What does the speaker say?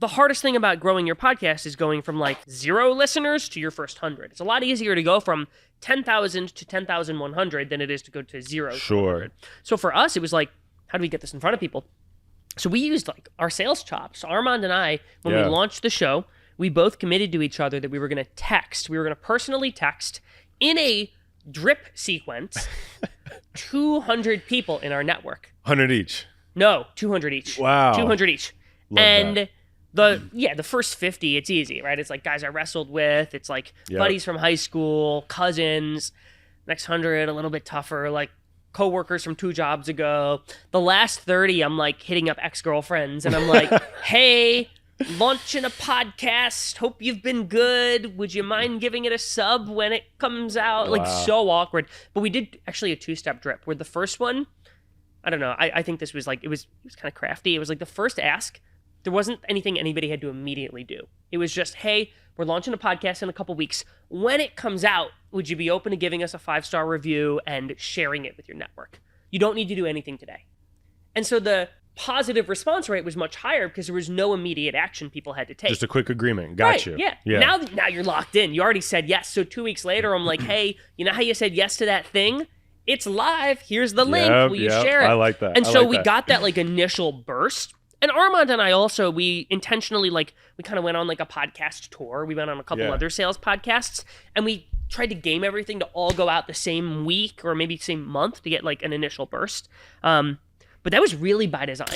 the hardest thing about growing your podcast is going from like 0 listeners to your first 100. It's a lot easier to go from 10,000 to 10,100 than it is to go to 0 to 100. So for us, it was like, how do we get this in front of people? So we used like our sales chops. Armand and I, when we launched the show, we both committed to each other that we were going to text. We were going to personally text in a drip sequence 200 people in our network. 100 each? No, 200 each. Wow. 200 each. Love that. The first 50, it's easy, right? It's like guys I wrestled with. It's like buddies from high school, cousins. Next 100, a little bit tougher, like coworkers from 2 jobs ago. The last 30, I'm like hitting up ex-girlfriends and I'm like, hey, launching a podcast. Hope you've been good. Would you mind giving it a sub when it comes out? Like so awkward. But we did actually a 2-step drip where the first one, I don't know. I think this was like, it was kind of crafty. It was like the first ask. There wasn't anything anybody had to immediately do. It was just, hey, we're launching a podcast in a couple weeks. When it comes out, would you be open to giving us a 5-star review and sharing it with your network? You don't need to do anything today. And so the positive response rate was much higher because there was no immediate action people had to take. Just a quick agreement. Got you. Yeah. Now you're locked in. You already said yes. So 2 weeks later, I'm like, hey, you know how you said yes to that thing? It's live. Here's the link. Will you share it? I like that. And so we got that like initial burst. And Armand and I also, we intentionally we kind of went on like a podcast tour. We went on a couple other sales podcasts and we tried to game everything to all go out the same week or maybe same month to get like an initial burst. But that was really by design.